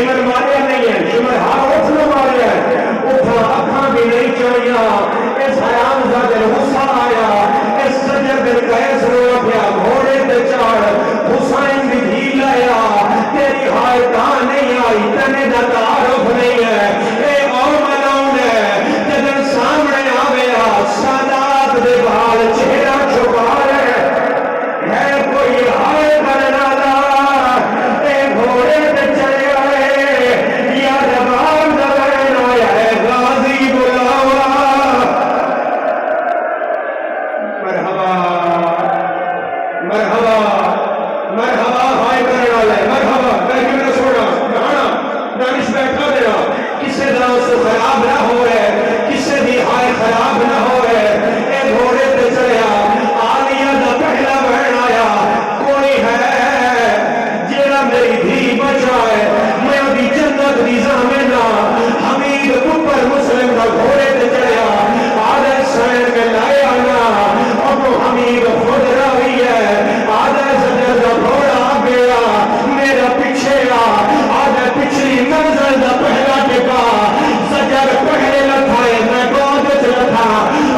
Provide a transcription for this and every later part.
شمر ماریا نہیں ہے، شمر ہر اس نے ماریا ہے، اٹھا اکھاں بھی نہیں چڑھیا، اس حیام زادے غصہ آیا، اس سجر دل قیس رو اٹھیا، گھوڑے تے چڑھ حسین بھی دھی لایا، تیری ہائے کہاں نہیں آئی، تنے دا تعارف نہیں ہے، اے او ملون ہے، جدن سامنے آویا سادات دے بال چہرہ چھپا رہے ہے کوئی ہائے کرنا دا، اے گھوڑے تے چڑھے آئے یا ربان دا بین آیا ہے غازی بلاوا، مرحبا مرحبا مرحبا ہائے کرنا لے مرحبا، میں کیوں نہ سوڑا جانا دانش بیٹھا دینا، کسے دا اس خراب نہ ہوئے، کسے دی ہائے خراب نہ ہوئے، اے گھوڑے تے چڑھیا آلیہ دا پہلا بہن آیا، کوئی ہے جیڑا میری دھی بچائے، میں ابھی جنت دی زامنہ، حمید اوپر مسلم دا گھوڑے تے چڑھیا، آدھے سین کے لائے آنا، ابو حمید خود راوی ہے، آدھے سجر دا گھوڑا گیا، میرا پیچھے آدھے پچھلی منزل دا پہلا ٹکا، سجر پہلے لکھائے میں گود چلتا،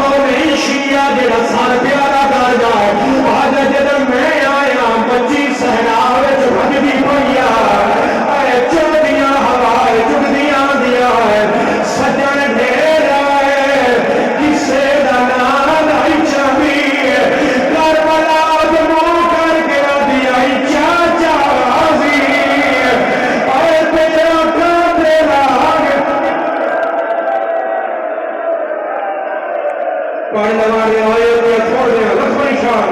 اور نہیں شیعہ جڑا سار پیارا کر جائے، آدھے جدر میں آیا بچی سہراوے چکھت بھی پڑیا، اے چل دیا ہوائے چک دیا دیا ہے، سجر ڈھیر آئے کسے دنان آئی چاہی، کربلا دمو کر گیا دیا چاچا غازی، اے تیرا کاندے راگ پڑھنے والے آئے تو چھوڑ دیا، لکھوئی شان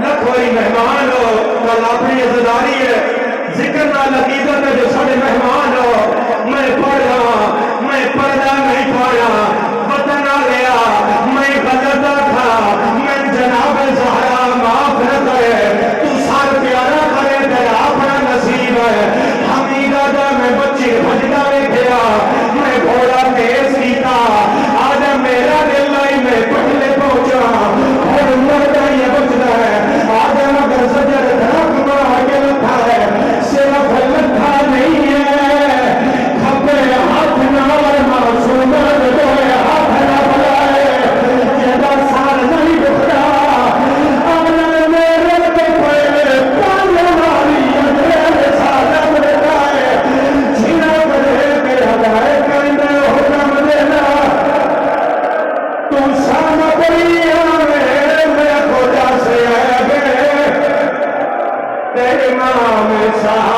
لکھوئی مہمان ہو، کل اپنی عزداری ہے، ذکر نہ لقیدت ہے جو سارے مہمان ہو، میں پڑھ رہا میں پردہ نہیں پڑھا، وطن آ گیا میں غلطہ تھا، میں جناب زہرا معاف نہ کرے، تو سار پیارا کرے تیرا اپنا نصیب ہے، حمیدہ دا میں بچی بھجدہ میں گیا، میں گھوڑا تیز کیتا، آج میرا دل لائی میں پہلے پہنچا، اور مردہ یہ بچنا ہے، آج مگر سجر دھرک ماں کے لکھا ہے، صرف لکھا نہیں ہے، کھپے ہاتھ نال معصومت دوئے ہاتھ نہ بلائے، جدہ سار نہیں بکھرا، اگر میرے تو پہلے پانے والی اندھے سالت بتائے، جھینا بڑھے کے ہدائے کرنے حکم دینا، تو سامہ بڑی آمیں میں خدا سے آئے گئے، تیرے امام صاحب